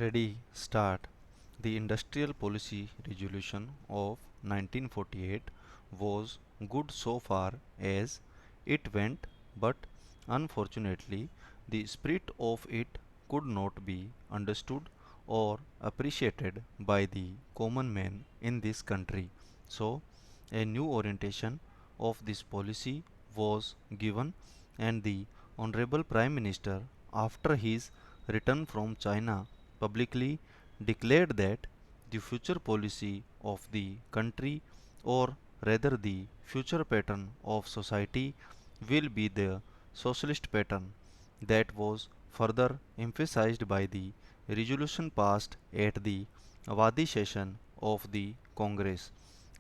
Ready, start. The Industrial Policy Resolution of 1948 was good so far as it went, but unfortunately, the spirit of it could not be understood or appreciated by the common man in this country. So, a new orientation of this policy was given, and the Honorable Prime Minister, after his return from China, publicly declared that the future policy of the country, or rather the future pattern of society, will be the socialist pattern. That was further emphasized by the resolution passed at the Awadi session of the Congress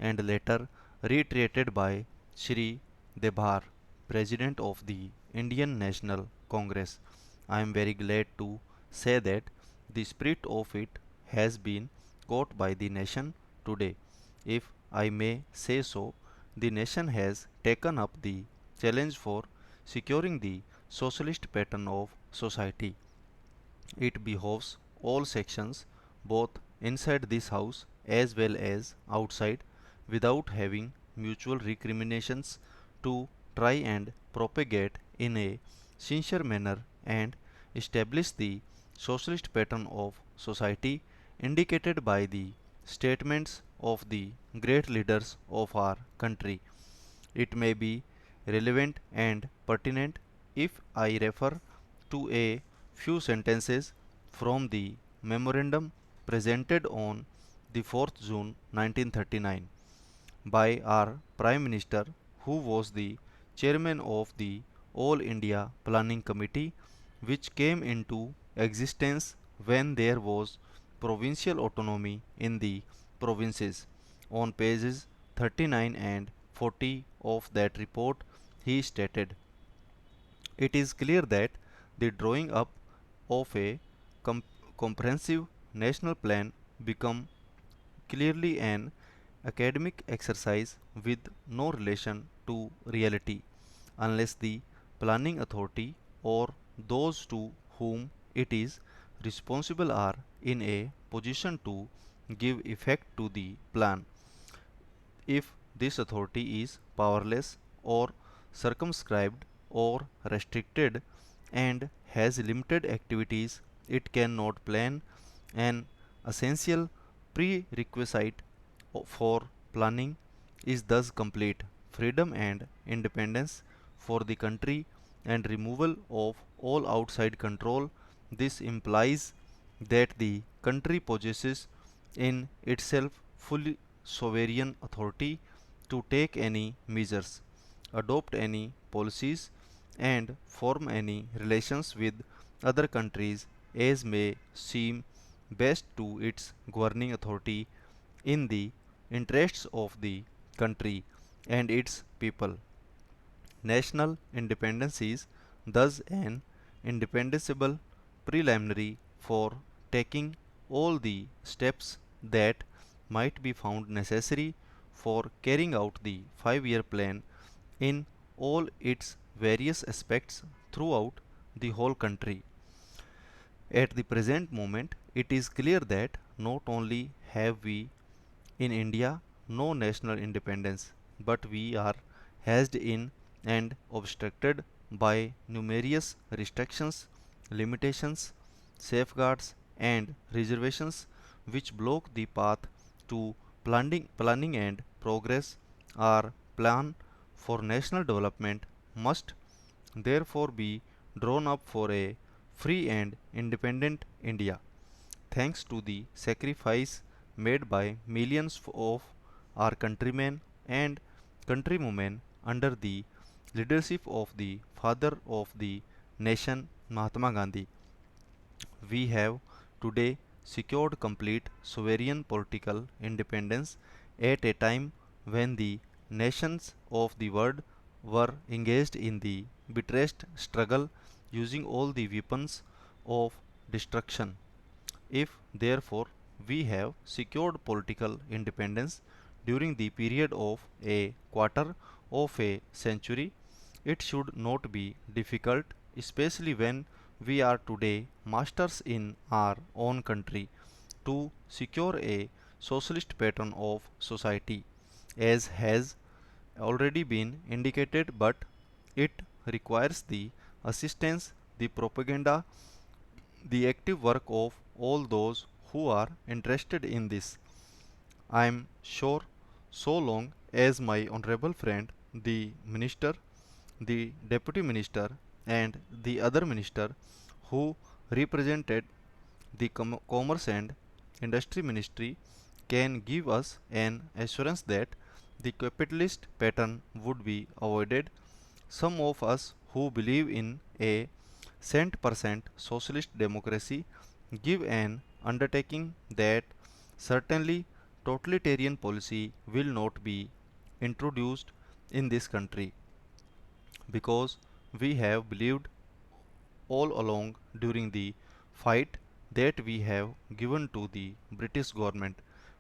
and later reiterated by Shri Debhar, President of the Indian National Congress. I am very glad to say that the spirit of it has been caught by the nation today. If I may say so, the nation has taken up the challenge for securing the socialist pattern of society. It behoves all sections, both inside this house as well as outside, without having mutual recriminations, to try and propagate in a sincere manner and establish the socialist pattern of society indicated by the statements of the great leaders of our country. It may be relevant and pertinent if I refer to a few sentences from the memorandum presented on the 4th June 1939 by our Prime Minister, who was the chairman of the All India Planning Committee, which came into existence when there was provincial autonomy in the provinces. On pages 39 and 40 of that report, he stated, "It is clear that the drawing up of a com- comprehensive national plan become clearly an academic exercise with no relation to reality, unless the planning authority or those to whom it is responsible are in a position to give effect to the plan. If this authority is powerless or circumscribed or restricted and has limited activities, it cannot plan. An essential prerequisite for planning is thus complete freedom and independence for the country and removal of all outside control. This implies that the country possesses in itself fully sovereign authority to take any measures, adopt any policies, and form any relations with other countries as may seem best to its governing authority in the interests of the country and its people. National independence is thus an indispensable preliminary for taking all the steps that might be found necessary for carrying out the 5-year plan in all its various aspects throughout the whole country. At the present moment, it is clear that not only have we in India no national independence, but we are hedged in and obstructed by numerous restrictions, limitations, safeguards, and reservations which block the path to planning and progress. Our plan for national development must therefore be drawn up for a free and independent India. Thanks to the sacrifice made by millions of our countrymen and countrywomen under the leadership of the father of the nation, Mahatma Gandhi, we have today secured complete sovereign political independence at a time when the nations of the world were engaged in the bitterest struggle using all the weapons of destruction. If, therefore, we have secured political independence during the period of a quarter of a century, it should not be difficult, especially when we are today masters in our own country to secure a socialist pattern of society, as has already been indicated, but it requires the assistance, the propaganda, the active work of all those who are interested in this. I am sure so long as my honorable friend, the minister, the deputy minister, and the other minister who represented the commerce and industry ministry can give us an assurance that the capitalist pattern would be avoided. Some of us who believe in a cent% socialist democracy give an undertaking that certainly totalitarian policy will not be introduced in this country, because we have believed all along during the fight that we have given to the British government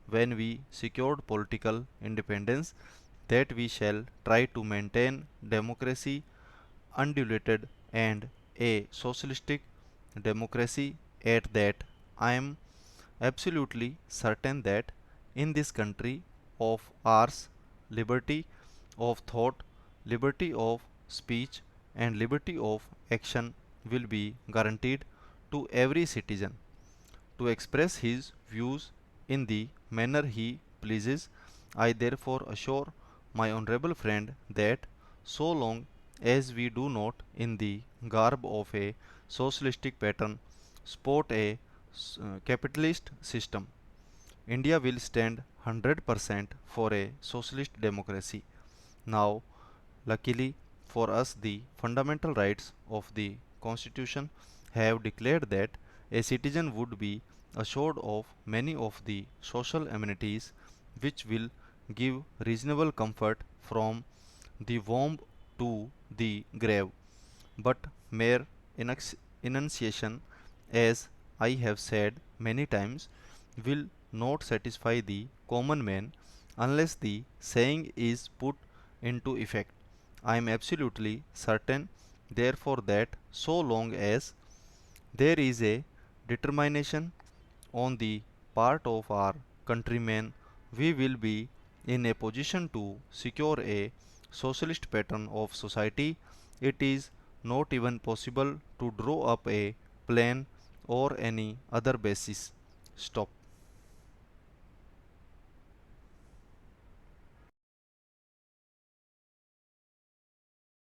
when we secured political independence, that we shall try to maintain democracy undiluted and a socialistic democracy at that. I am absolutely certain that in this country of ours, liberty of thought, liberty of speech, and liberty of action will be guaranteed to every citizen to express his views in the manner he pleases. I therefore assure my honorable friend that so long as we do not, in the garb of a socialistic pattern, sport a capitalist system, India will stand 100% for a socialist democracy. Now, luckily for us, the fundamental rights of the Constitution have declared that a citizen would be assured of many of the social amenities which will give reasonable comfort from the womb to the grave. But mere enunciation, as I have said many times, will not satisfy the common man unless the saying is put into effect. I am absolutely certain, therefore, that so long as there is a determination on the part of our countrymen, we will be in a position to secure a socialist pattern of society. It is not even possible to draw up a plan or any other basis. Stop.